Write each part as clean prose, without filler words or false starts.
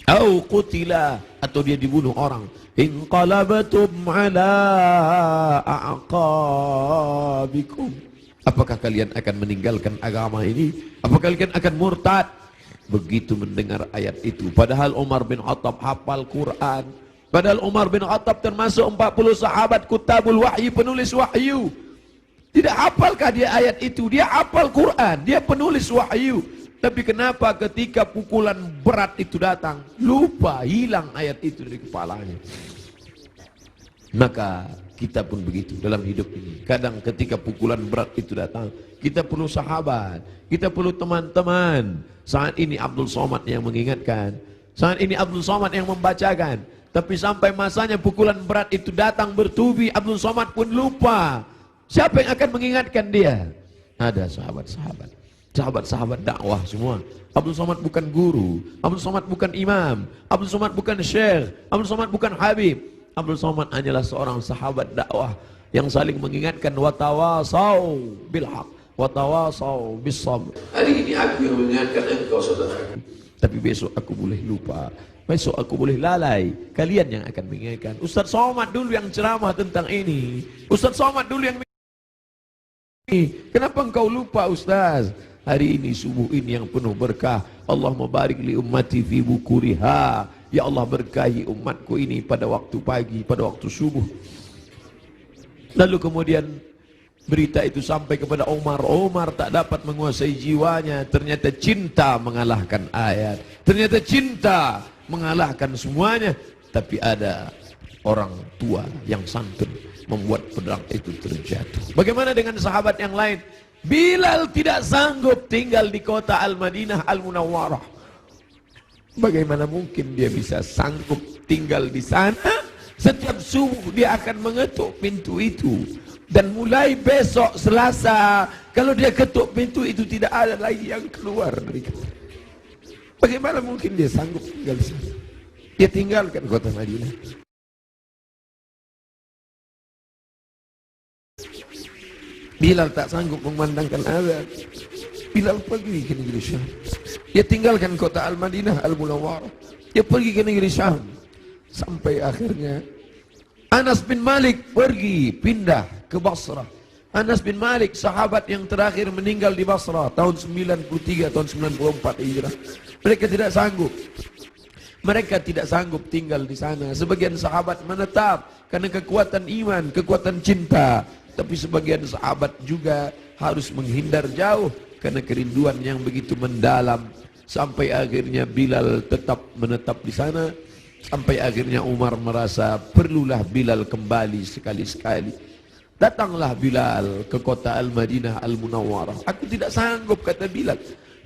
au qutila, atau dia dibunuh orang, inqalabatum ala a'qabikum, apakah kalian akan meninggalkan agama ini? Apakah kalian akan murtad? Begitu mendengar ayat itu, padahal Umar bin Khattab hafal Quran, padahal Umar bin Khattab termasuk 40 sahabat kutabul wahyi, penulis wahyu. Tidak hafalkah dia ayat itu? Dia hafal Quran, dia penulis wahyu. Tapi kenapa ketika pukulan berat itu datang, lupa, hilang ayat itu dari kepalanya. Maka kita pun begitu dalam hidup ini. Kadang ketika pukulan berat itu datang, kita perlu sahabat, kita perlu teman-teman. Saat ini Abdul Somad yang mengingatkan, saat ini Abdul Somad yang membacakan. Tapi sampai masanya pukulan berat itu datang bertubi, Abdul Somad pun lupa. Siapa yang akan mengingatkan dia? Ada sahabat-sahabat, sahabat-sahabat dakwah semua. Abdul Somad bukan guru, Abdul Somad bukan imam, Abdul Somad bukan syekh, Abdul Somad bukan habib. Abdul Somad hanyalah seorang sahabat dakwah yang saling mengingatkan, watawasau bil haq, watawasau bis sabr. Hari ini aku yang mengingatkan engkau saudaraku, tapi besok aku boleh lupa, besok aku boleh lalai. Kalian yang akan mengingatkan. Ustaz Somad dulu yang ceramah tentang ini, Ustaz Somad dulu yang kenapa engkau lupa Ustaz? Hari ini subuh ini yang penuh berkah. Allahumma barik li ummati fi bukuriha. Ya Allah, berkahi umatku ini pada waktu pagi, pada waktu subuh. Lalu kemudian berita itu sampai kepada Umar. Umar tak dapat menguasai jiwanya. Ternyata cinta mengalahkan ayat, ternyata cinta mengalahkan semuanya. Tapi ada orang tua yang santun membuat pedang itu terjatuh. Bagaimana dengan sahabat yang lain? Bilal tidak sanggup tinggal di kota Al-Madinah Al-Munawwarah. Bagaimana mungkin dia bisa sanggup tinggal di sana? Setiap subuh dia akan mengetuk pintu itu. Dan mulai besok Selasa, kalau dia ketuk pintu itu tidak ada lagi yang keluar dari kota. Bagaimana mungkin dia sanggup tinggal di sana? Dia tinggalkan kota Madinah. Bilal tak sanggup memandangkan azan. Bilal pergi ke negeri Syam. Dia tinggalkan kota Al-Madinah Al-Munawwarah. Dia pergi ke negeri Syam. Sampai akhirnya Anas bin Malik pergi pindah ke Basrah. Anas bin Malik sahabat yang terakhir meninggal di Basrah tahun 93 tahun 94 Hijrah. Mereka tidak sanggup. Mereka tidak sanggup tinggal di sana. Sebagian sahabat menetap karena kekuatan iman, kekuatan cinta. Tapi sebagian sahabat juga harus menghindar jauh karena kerinduan yang begitu mendalam. Sampai akhirnya Bilal tetap menetap di sana. Sampai akhirnya Umar merasa perlulah Bilal kembali sekali-sekali. Datanglah Bilal ke kota Al-Madinah Al-Munawwarah. Aku tidak sanggup, kata Bilal.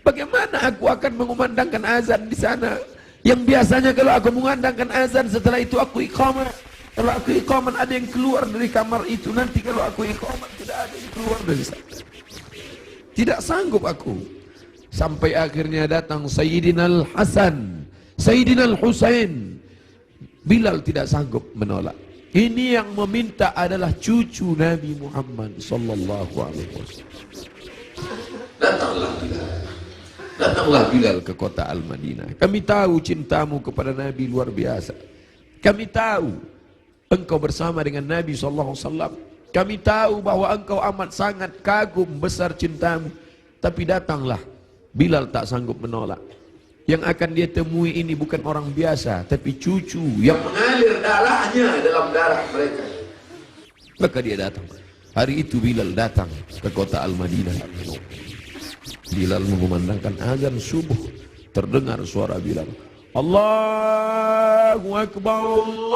Bagaimana aku akan mengumandangkan azan di sana? Yang biasanya kalau aku mengumandangkan azan, setelah itu aku iqamah. Kalau aku iqamah ada yang keluar dari kamar itu. Nanti kalau aku iqamah tidak ada yang keluar dari sana. Tidak sanggup aku. Sampai akhirnya datang Sayyidina Al-Hasan, Sayyidina Al-Husain. Bilal tidak sanggup menolak. Ini yang meminta adalah cucu Nabi Muhammad sallallahu alaihi wasallam. Datanglah Bilal. Datanglah Bilal ke kota Al-Madinah. Kami tahu cintamu kepada Nabi luar biasa. Kami tahu engkau bersama dengan Nabi sallallahu alaihi wasallam. Kami tahu bahwa engkau amat sangat kagum besar cintamu. Tapi datanglah. Bilal tak sanggup menolak. Yang akan dia temui ini bukan orang biasa, tapi cucu yang mengalir darahnya dalam darah mereka. Maka dia datang. Hari itu Bilal datang ke kota Al-Madinah. Bilal mengumandangkan azan subuh. Terdengar suara Bilal, Allahu Akbar, Allahu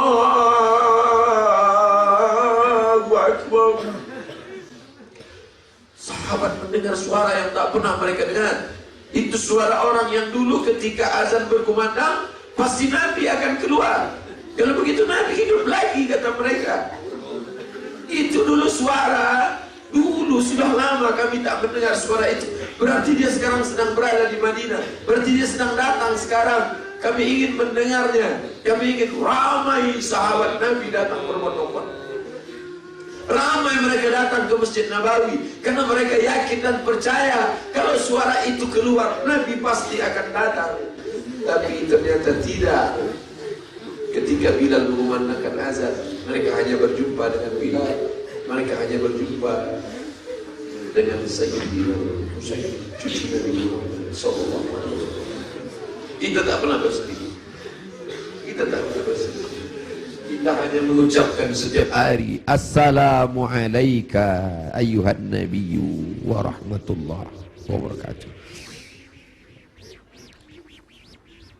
Akbar. Sahabat mendengar suara yang tak pernah mereka dengar. Itu suara orang yang dulu ketika azan berkumandang pasti Nabi akan keluar. Kalau begitu Nabi hidup lagi, kata mereka. Itu dulu suara, dulu sudah lama kami tak mendengar suara itu. Berarti dia sekarang sedang berada di Madinah. Berarti dia sedang datang sekarang. Kami ingin mendengarnya. Kami ingin ramai sahabat Nabi datang berbondong-bondong. Ramai mereka datang ke Masjid Nabawi karena mereka yakin dan percaya kalau suara itu keluar Nabi pasti akan datang. Tapi ternyata tidak. Ketika Bilal mengumandangkan azan, mereka hanya berjumpa dengan Bilal, mereka hanya berjumpa dengan Sayyidina Husain, cucu Nabi Muhammad sallallahu alaihi wasallam. Kita tak pernah bersedih. Kita tak pernah bersedih. Kita hanya mengucapkan setiap hari Assalamu alayka ayyuhan nabiyyu wa rahmatullahi wa barakatuh.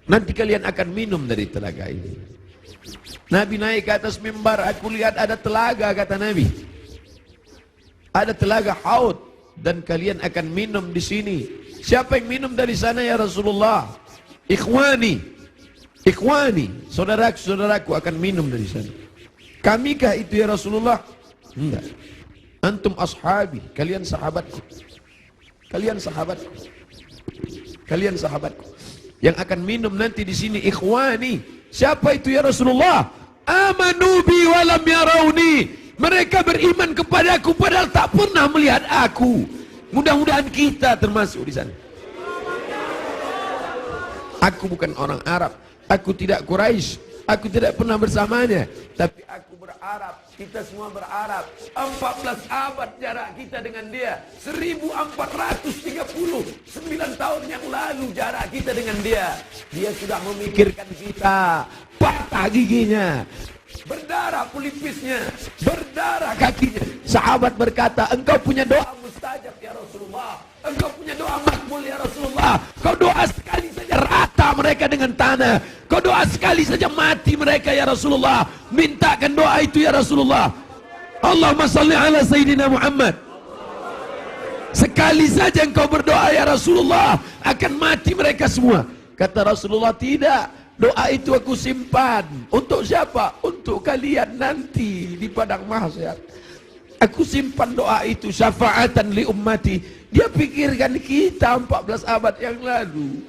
Nanti kalian akan minum dari telaga ini. Nabi naik ke atas mimbar, aku lihat ada telaga, kata Nabi. Ada telaga Haud dan kalian akan minum di sini. Siapa yang minum dari sana ya Rasulullah? Ikhwani, ikhwani, saudaraku akan minum dari sana. Kamikah itu ya Rasulullah? Enggak. Antum ashabi, kalian sahabatku. Kalian sahabatku. Kalian sahabatku. Yang akan minum nanti di sini ikhwani. Siapa itu ya Rasulullah? Amanu bi walam yarawni. Mereka beriman kepadaku padahal tak pernah melihat aku. Mudah-mudahan kita termasuk di sana. Aku bukan orang Arab, aku tidak Quraisy, aku tidak pernah bersamanya, tapi aku berharap, kita semua berharap 14 abad jarak kita dengan dia, 1439 tahun yang lalu jarak kita dengan dia. Dia sudah memikirkan kita, patah giginya, berdarah pelipisnya, berdarah kakinya. Sahabat berkata, engkau punya doa mustajab ya Rasulullah, engkau punya doa makbul ya Rasulullah. Kau doa sekali saja rata mereka dengan tanah, kau doa sekali saja mati mereka ya Rasulullah. Mintakan doa itu ya Rasulullah. Allahumma salli ala Sayyidina Muhammad. Sekali saja engkau berdoa ya Rasulullah, akan mati mereka semua. Kata Rasulullah, tidak, doa itu aku simpan. Untuk siapa? Untuk kalian nanti di padang mahsyar. Aku simpan doa itu syafaatan li ummati. Dia pikirkan kita 14 abad yang lalu.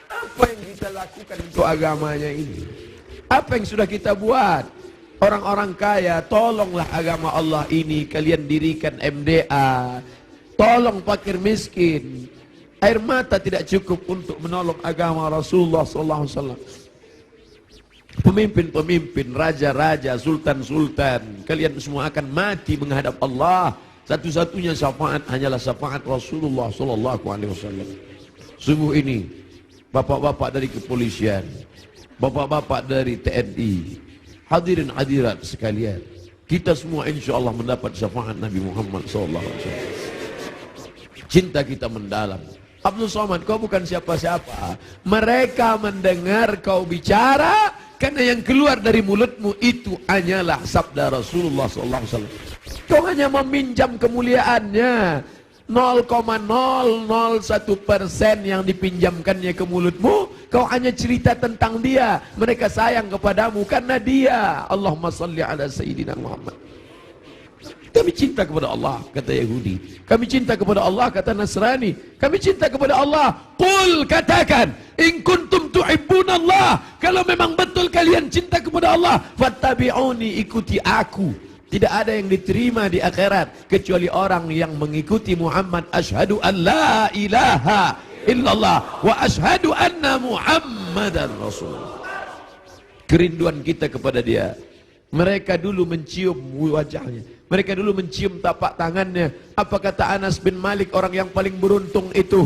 Apa yang kita lakukan untuk agamanya ini? Apa yang sudah kita buat? Orang-orang kaya, tolonglah agama Allah ini. Kalian dirikan MDA. Tolong fakir miskin. Air mata tidak cukup untuk menolong agama Rasulullah SAW. Pemimpin-pemimpin, raja-raja, sultan-sultan, kalian semua akan mati menghadap Allah. Satu-satunya syafaat hanyalah syafaat Rasulullah SAW. Sungguh ini, bapak-bapak dari kepolisian, bapak-bapak dari TNI, hadirin hadirat sekalian, kita semua insya Allah mendapat syafaat Nabi Muhammad SAW. Cinta kita mendalam. Abdul Somad, kau bukan siapa-siapa. Mereka mendengar kau bicara karena yang keluar dari mulutmu itu hanyalah sabda Rasulullah SAW. Kau hanya meminjam kemuliaannya. 0,001% yang dipinjamkannya ke mulutmu. Kau hanya cerita tentang dia. Mereka sayang kepadamu karena dia. Allahumma salli ala Sayyidina Muhammad. Kami cinta kepada Allah, kata Yahudi. Kami cinta kepada Allah, kata Nasrani. Kami cinta kepada Allah. Qul, katakan, in kuntum tuhibbunallah. Kalau memang betul kalian cinta kepada Allah, fattabi'uni, ikuti aku. Tidak ada yang diterima di akhirat kecuali orang yang mengikuti Muhammad. Asyhadu an la ilaha illallah wa asyhadu anna Muhammadan Rasulullah. Kerinduan kita kepada dia. Mereka dulu mencium wajahnya. Mereka dulu mencium tapak tangannya. Apa kata Anas bin Malik, orang yang paling beruntung itu?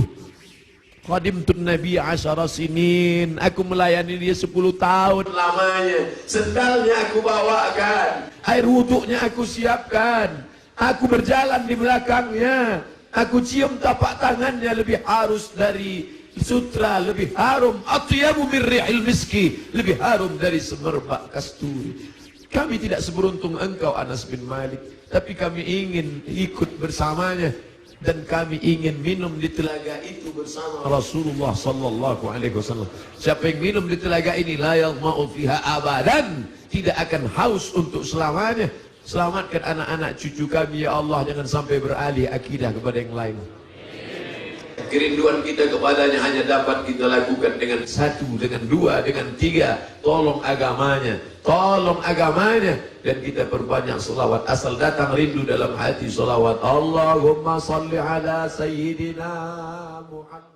Khadimtun Nabi 10 sinin. Aku melayani dia 10 tahun lamanya. Sendalnya aku bawakan. Air wuduknya aku siapkan. Aku berjalan di belakangnya. Aku cium tapak tangannya, lebih halus dari sutra, lebih harum. Atyabu min rihil miski, lebih harum dari semerbak kasturi. Kami tidak seberuntung engkau Anas bin Malik, tapi kami ingin ikut bersamanya dan kami ingin minum di telaga itu bersama Rasulullah sallallahu alaihi wasallam. Siapa yang minum di telaga ini la yadma'u fiha abadan, tidak akan haus untuk selamanya. Selamatkan anak-anak cucu kami ya Allah, jangan sampai beralih akidah kepada yang lain. Kerinduan kita kepadanya hanya dapat kita lakukan dengan 1, dengan 2, dengan 3. Tolong agamanya, tolong agamanya. Dan kita perbanyak salawat. Asal datang rindu dalam hati salawat. Allahumma salli ala Sayyidina Muhammad.